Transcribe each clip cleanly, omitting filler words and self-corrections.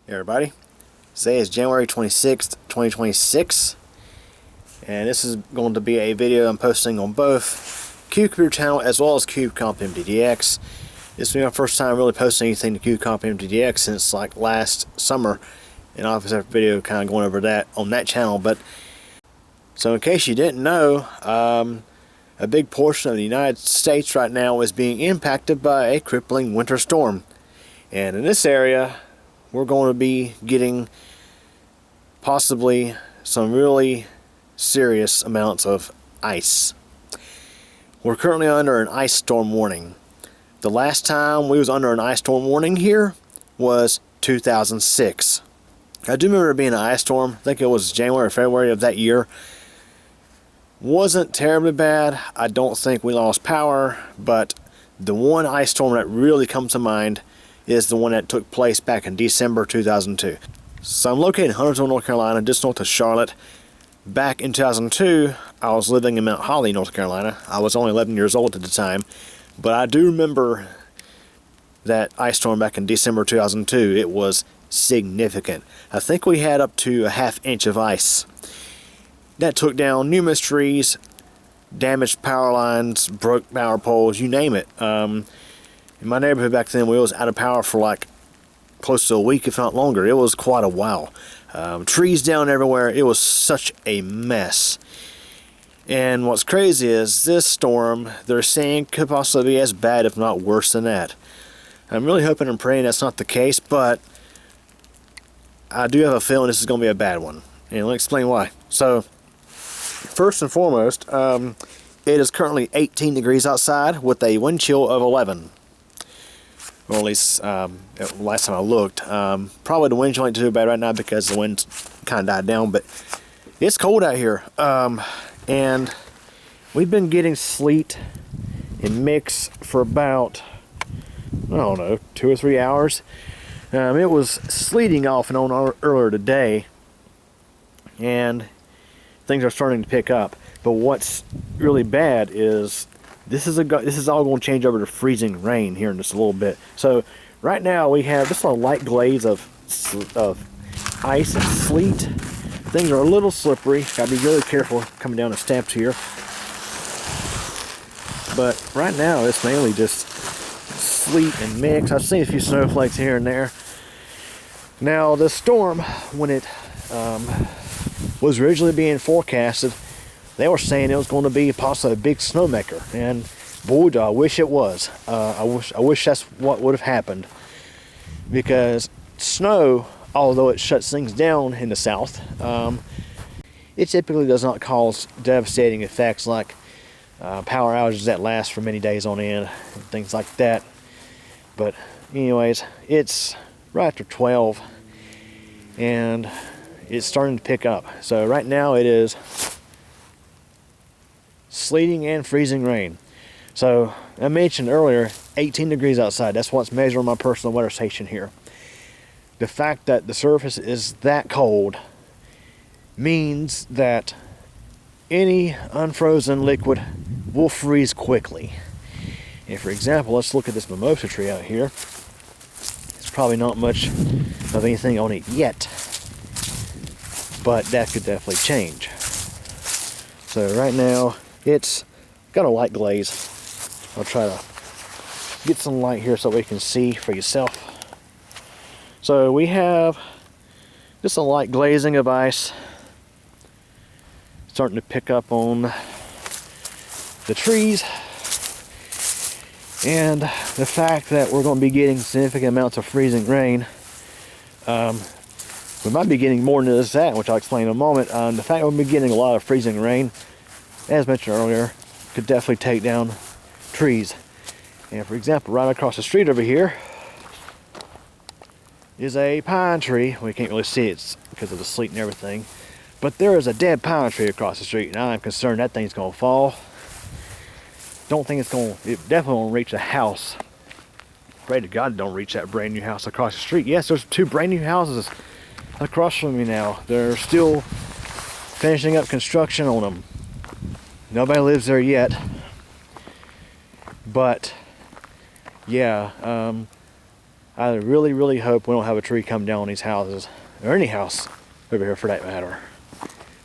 Hey everybody, today is January 26th, 2026, and this is going to be a video I'm posting on both Cube Computer channel as well as Cube Comp MDDX. This will be my first time really posting anything to Cube Comp MDDX since like last summer, and I'll have a video kind of going over that on that channel. But so in case you didn't know, a big portion of the United States right now is being impacted by a crippling winter storm, and in this area we're going to be getting possibly some really serious amounts of ice. We're currently under an ice storm warning. The last time we was under an ice storm warning here was 2006. I do remember it being an ice storm. I think it was January or February of that year. Wasn't terribly bad. I don't think we lost power, but the one ice storm that really comes to mind is the one that took place back in December 2002. So I'm located in Huntersville, North Carolina, just north of Charlotte. Back in 2002, I was living in Mount Holly, North Carolina. I was only 11 years old at the time, but I do remember that ice storm back in December 2002. It was significant. I think we had up to a ½ inch of ice. That took down numerous trees, damaged power lines, broke power poles, you name it. In my neighborhood back then, we was out of power for like close to a week, if not longer. It was quite a while. Trees down everywhere. It was such a mess. And what's crazy is this storm, they're saying, could possibly be as bad, if not worse than that. I'm really hoping and praying that's not the case, but I do have a feeling this is going to be a bad one. And let me explain why. So, first and foremost, it is currently 18 degrees outside with a wind chill of 11. Or at least last time I looked. Probably the wind chill ain't too bad right now because the wind's kind of died down, but it's cold out here. And we've been getting sleet and mix for about, I don't know, 2 or 3 hours. It was sleeting off and on earlier today, and things are starting to pick up. But what's really bad is this is all going to change over to freezing rain here in just a little bit. So right now we have just a light glaze of ice and sleet. Things are a little slippery. Got to be really careful coming down the steps here. But right now it's mainly just sleet and mix. I've seen a few snowflakes here and there. Now the storm, when it was originally being forecasted, they were saying it was going to be possibly a big snowmaker, and boy, do I wish it was. I wish that's what would have happened, because snow, although it shuts things down in the south, it typically does not cause devastating effects like power outages that last for many days on end, and things like that. But anyways, it's right after 12, and it's starting to pick up. So right now it is sleeting and freezing rain. So I mentioned earlier 18 degrees outside. That's what's measured on my personal weather station here. The fact that the surface is that cold means that any unfrozen liquid will freeze quickly. And for example, let's look at this mimosa tree out here. There's probably not much of anything on it yet, but that could definitely change. So right now it's got a light glaze. I'll try to get some light here so we can see for yourself. So we have just a light glazing of ice starting to pick up on the trees, and the fact that we're going to be getting significant amounts of freezing rain. We might be getting more than that, which I'll explain in a moment. The fact that we'll be getting a lot of freezing rain, as mentioned earlier, could definitely take down trees. And for example, right across the street over here is a pine tree. We can't really see it because of the sleet and everything, but there is a dead pine tree across the street, and I'm concerned that thing's going to fall. Don't think it definitely won't reach the house. Pray to God it don't reach that brand new house across the street. Yes, there's 2 brand new houses across from me now. They're still finishing up construction on them. Nobody lives there yet, but yeah, I really, really hope we don't have a tree come down on these houses, or any house over here for that matter.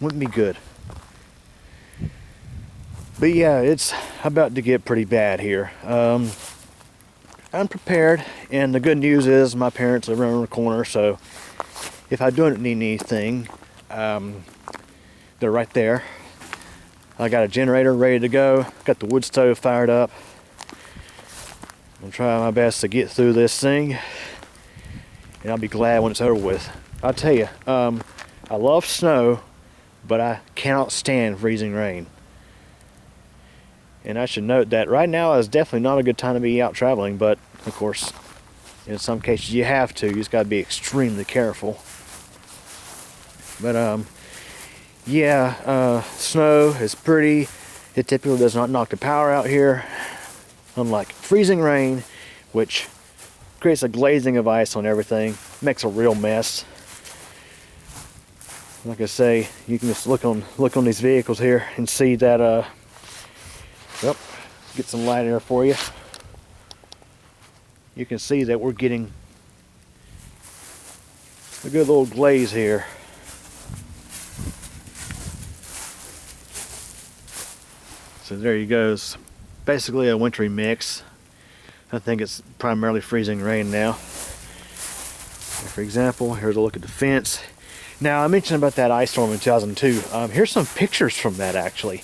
Wouldn't be good. But yeah, it's about to get pretty bad here. I'm prepared, and the good news is my parents live around the corner, so if I don't need anything, they're right there. I got a generator ready to go, got the wood stove fired up. I'm trying my best to get through this thing, and I'll be glad when it's over with. I'll tell you, I love snow, but I cannot stand freezing rain. And I should note that right now is definitely not a good time to be out traveling, but of course, in some cases you have to. You just gotta be extremely careful. But yeah, snow is pretty. It typically does not knock the power out here, unlike freezing rain, which creates a glazing of ice on everything, makes a real mess. Like I say, you can just look on these vehicles here and see that. Well, get some light in there for you. You can see that we're getting a good little glaze here. So there you go. It's basically a wintry mix. I think it's primarily freezing rain now. For example, here's a look at the fence. Now, I mentioned about that ice storm in 2002. Here's some pictures from that actually.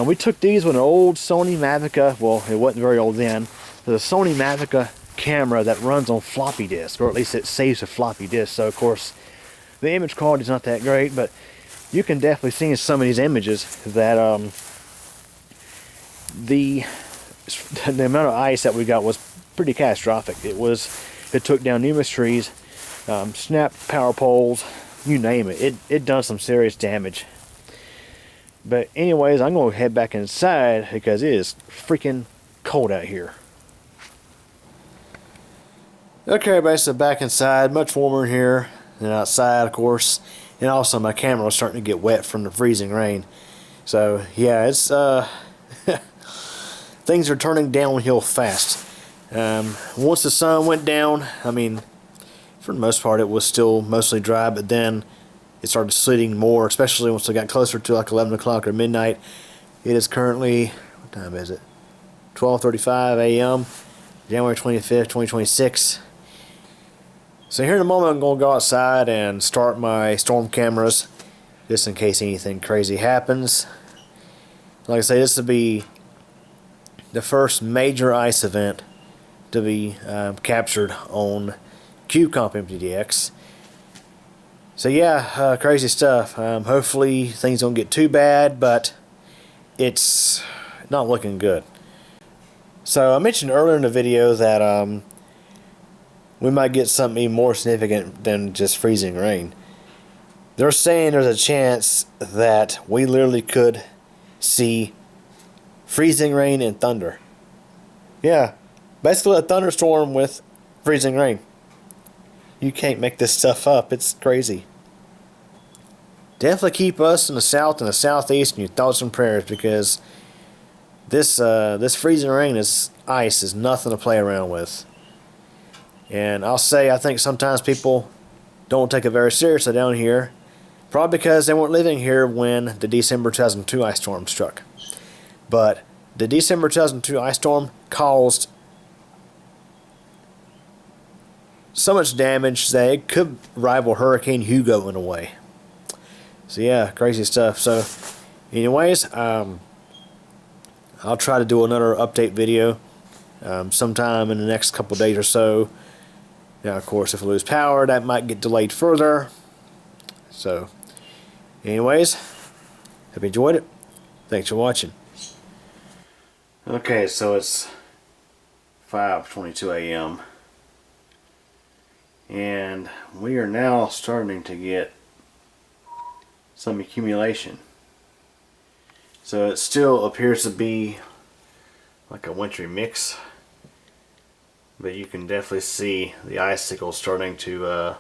We took these with an old Sony Mavica. Well, it wasn't very old then. There's a Sony Mavica camera that runs on floppy disk, or at least it saves a floppy disk. So of course, the image quality is not that great, but you can definitely see in some of these images that the amount of ice that we got was pretty catastrophic. It took down numerous trees, snapped power poles, you name it. It done some serious damage. But anyways, I'm going to head back inside because it is freaking cold out here. Okay, everybody, so back inside. Much warmer in here than outside, of course. And also my camera was starting to get wet from the freezing rain. So yeah, it's things are turning downhill fast. Once the sun went down, I mean, for the most part it was still mostly dry, but then it started sleeting more, especially once it got closer to like 11 o'clock or midnight. It is currently, what time is it? 12:35 a.m. January 25th, 2026. So here in a moment I'm going to go outside and start my storm cameras just in case anything crazy happens. Like I say, this will be the first major ice event to be captured on CubeComp MTDX. So yeah, crazy stuff. Hopefully things don't get too bad, but it's not looking good. So I mentioned earlier in the video that we might get something even more significant than just freezing rain. They're saying there's a chance that we literally could see freezing rain and thunder. Yeah, basically a thunderstorm with freezing rain. You can't make this stuff up. It's crazy. Definitely keep us in the south and the southeast in your thoughts and prayers, because this freezing rain, this ice, is nothing to play around with. And I'll say, I think sometimes people don't take it very seriously down here, probably because they weren't living here when the December 2002 ice storm struck. But the December 2002 ice storm caused so much damage that it could rival Hurricane Hugo in a way. So yeah, crazy stuff. So anyways, I'll try to do another update video sometime in the next couple days or so. Now of course, if we lose power, that might get delayed further. So anyways, hope you enjoyed it. Thanks for watching. Okay, so it's 5:22 a.m. and we are now starting to get some accumulation. So it still appears to be like a wintry mix, but you can definitely see the icicles starting to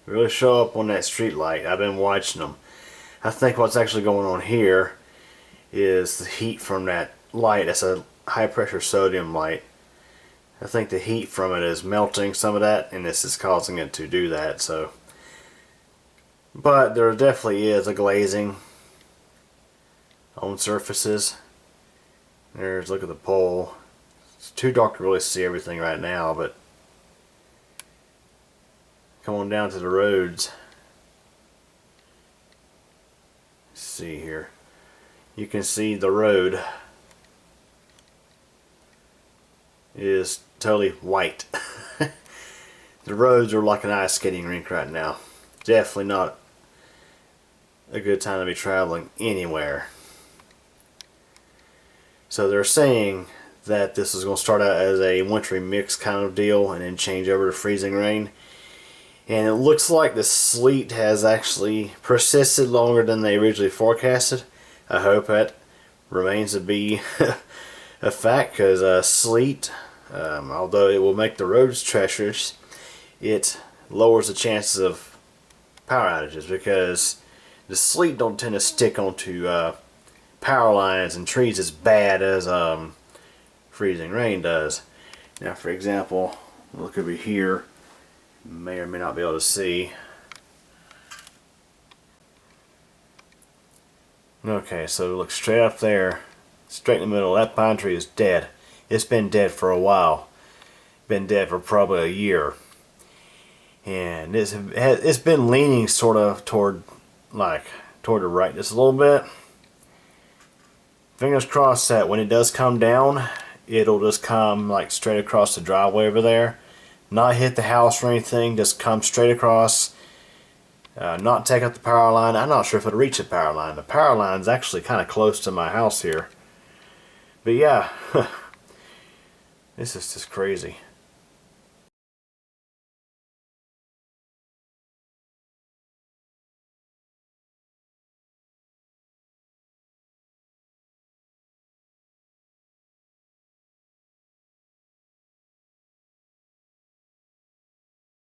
really show up on that street light. I've been watching them. I think what's actually going on here is the heat from that light. That's a high pressure sodium light. I think the heat from it is melting some of that, and this is causing it to do that. So, but there definitely is a glazing on surfaces. Look at the pole. It's too dark to really see everything right now, but come on down to the roads. Let's see here. You can see the road is totally white. The roads are like an ice skating rink right now. Definitely not a good time to be traveling anywhere. So they're saying that this is going to start out as a wintry mix kind of deal and then change over to freezing rain. And it looks like the sleet has actually persisted longer than they originally forecasted. I hope that remains to be a fact, because sleet, although it will make the roads treacherous, it lowers the chances of power outages, because the sleet don't tend to stick onto power lines and trees as bad as freezing rain does. Now, for example, look over here. You may or may not be able to see. Okay, so look straight up there, straight in the middle. That pine tree is dead. It's been dead for a while. Been dead for probably a year. And it's been leaning sort of toward the right just a little bit. Fingers crossed that when it does come down, it'll just come like straight across the driveway over there. Not hit the house or anything, just come straight across. Not take up the power line. I'm not sure if it'll reach the power line. The power line's actually kind of close to my house here. But yeah, this is just crazy.